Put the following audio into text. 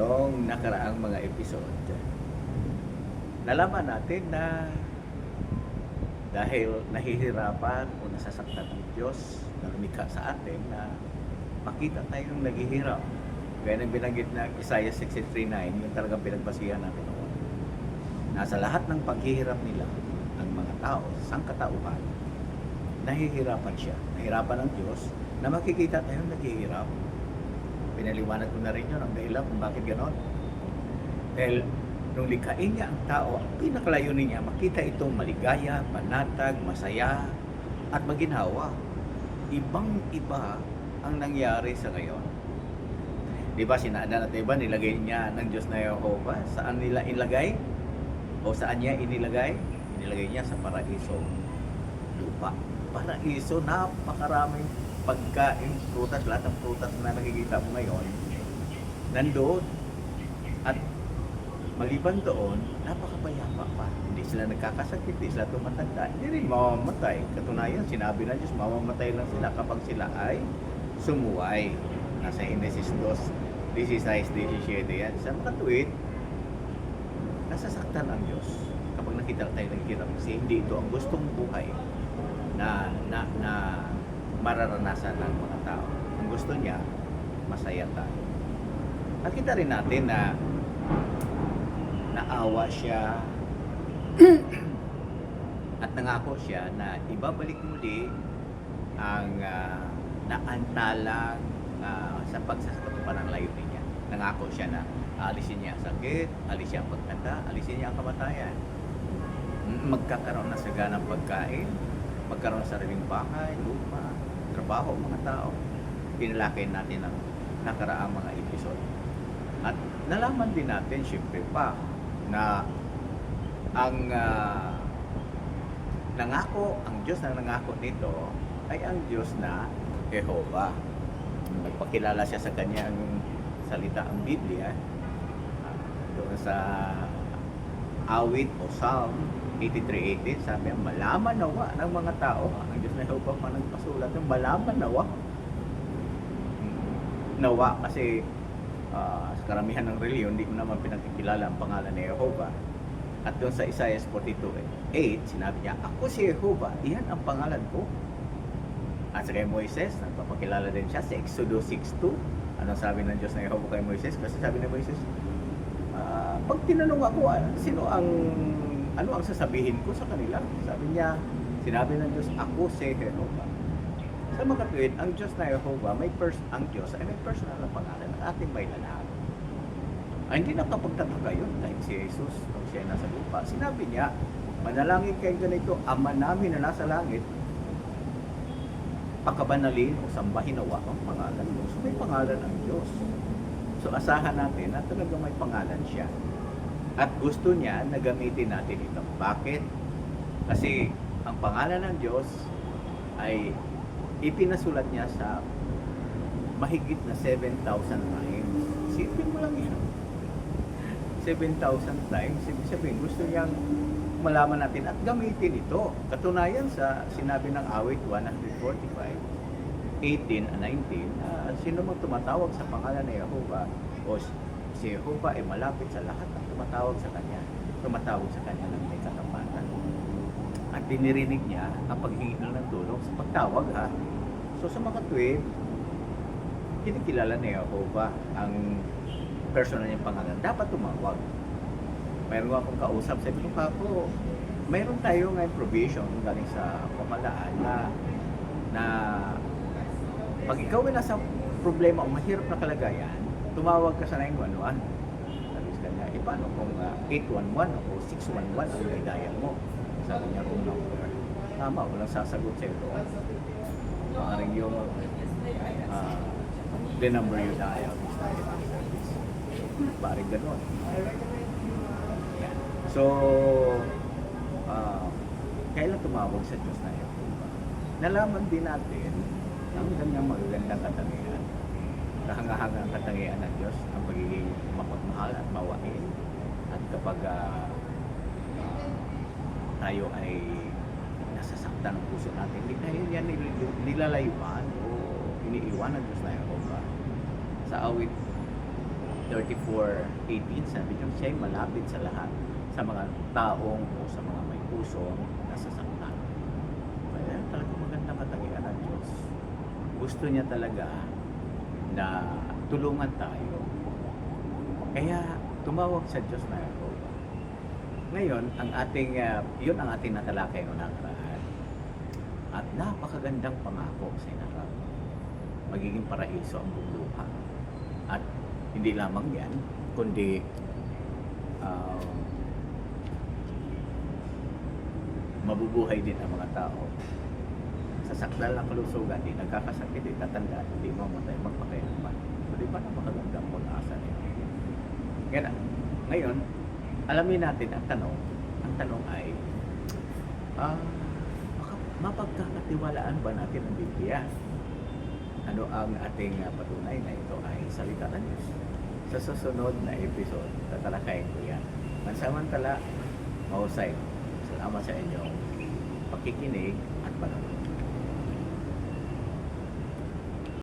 Noong nakaraang mga episode, nalaman natin na dahil nahihirapan o nasasaktan ng Diyos na lumikha sa atin na makita tayong naghihirap. Kaya nang binanggit na Isaiah 63:9, yung talagang pinagbasihan natin noon. Nasa lahat ng paghihirap nila, ang mga tao, sangkatauhan, nahihirapan siya. Nahirapan ng Diyos na makikita tayong naghihirap. Pinaliwanag ko na rin yun ang dahilan kung bakit ganon. Dahil nung likhain niya ang tao, ang pinakalayunin niya, makita itong maligaya, panatag, masaya, at maginhawa. Ibang-iba ang nangyari sa ngayon. Di ba sinada natin ba, nilagay niya ng Diyos na Jehovah? Saan nila ilagay? O saan niya inilagay? Inilagay niya sa paraiso lupa. Paraiso, napakaraming pagkain, prutas, lahat ng prutas na nakikita mo ngayon, nandoon. At maliban doon, napakapayapa pa. Hindi sila nagkakasakit, hindi sila tumatanda, hindi rin mamamatay. Katunayan, sinabi na Diyos, mamamatay lang sila kapag sila ay sumuway. Nasa Genesis 2:16-17 yan. Sa makatuwid, nasasaktan ang Diyos kapag nakita tayo ng hirap. Kasi hindi ito ang gustong buhay na mararanasan ng mga tao. Ang gusto niya, masaya tayo. Nakita rin natin na naawa siya at nangako siya na ibabalik muli ang naantalang sa pagsasatupan ng layunin niya. Nangako siya na alisin niya ang sakit, alisin niya ang pagtanda, alisin niya ang kamatayan. Magkakaroon na saganang pagkain, magkaroon sa sariling bahay, lupa, trabaho, mga tao. Pinalakay natin ang nakaraang mga episode. At nalaman din natin, syempre pa, na ang nangako, ang Diyos na nangako nito ay ang Diyos na Jehovah. Nagpakilala siya sa kanyang salita, ang Biblia, doon sa awit o Psalm 83:18, sabi, malaman nawa ng mga tao, ang Diyos na Jehovah pa nagpasulat, yung malaman nawa kasi sa karamihan ng reliyon, hindi ko naman pinagkikilala ang pangalan ni Jehovah. At doon sa Isaiah 42:8, sinabi niya, ako si Jehovah, iyan ang pangalan ko. At sa kay Moises, nagpapakilala din siya sa Exodus 6:2. Anong sabi ng Diyos na Jehovah kay Moises? Kasi sabi ni Moises, pag tinanong ako, ano ang sasabihin ko sa kanila? Sabi niya, sinabi ng Diyos, ako si Jehovah. Sa makatuwid, ang Diyos na Jehovah, ang Diyos ay may personal na pangalan ng ating may lalaki. Ay, hindi nakapagtataka yun kahit si Jesus, nung siya nasa lupa. Sinabi niya, manalangin kayo ganito, Ama namin na nasa langit, pakabanalin o sambahin nawa ang pangalan mo. So may pangalan ang Diyos. So asahan natin na talagang may pangalan siya. At gusto niya na gamitin natin ito. Bakit? Kasi ang pangalan ng Diyos ay ipinasulat niya sa mahigit na 7,000 times. Isipin mo lang yan. 7,000 times. Ibig sabihin, gusto niyang malaman natin at gamitin ito. Katunayan sa sinabi ng awit 145:18-19, sino mang tumatawag sa pangalan ng Jehovah o si Jehovah ay malapit sa lahat ng tumatawag sa kanya ng may katapatan. At dinirinig niya ang paghingi ng tulong sa pagtawag, ha. So sa makatuwid, kinikilala ni Jehovah ang personal niyang pangalan. Dapat tumawag. Mayroon akong kausap, sabi ko, Papo, mayroon tayo ngayon provision galing sa pamalaan na pag ikaw ay nasa problema o mahirap na kalagayan, tumawag ka sa 911. Sabi sa kanya, paano kung 811 o 611 ang i-dial mo? Sabi niya, kung number. Tama, walang sasagot sa ito. Maaring yung the number you dial is not in our service. Maaring gano'n. So, kailan tumawag sa Diyos na ito? Nalaman din natin ang kanyang magagandang katangian. Kahangahangang katangian ng Diyos, ang pagiging mapagmahal at mawain. At kapag tayo ay nasasaktan ng puso natin, hindi tayo yan nilalayuan o iniiwan ng Diyos na Jehovah. Sa awit 34:18, sabi niyo, siya'y malapit sa lahat, sa mga taong o sa mga may pusong nasasaktan. Kaya talagang maganda katangian ng Diyos. Gusto niya talaga na tulungan tayo. Kaya tumawag sa Diyos na Jehovah. Ngayon, ang ating, yun ang ating natalakay noong nakaraan. At napakagandang pangako sa inarap. Magiging paraiso ang buong lupa. At hindi lamang yan, kundi mabubuhay din ang mga tao. Sa sakdal ng kalusugan, di nagkakasakit, di tatanda, hindi mamatay, magpakailanman. So, di ba napakagandang pag-asa nito? Ngayon, alamin natin ang tanong. Ang tanong ay, mapagkakatiwalaan ba natin ang Biblia? Ano ang ating patunay na ito ay salita ng Diyos? Sa susunod na episode, tatalakayin ko yan. Mansamantala, mahusay. Salamat sa inyong pakikinig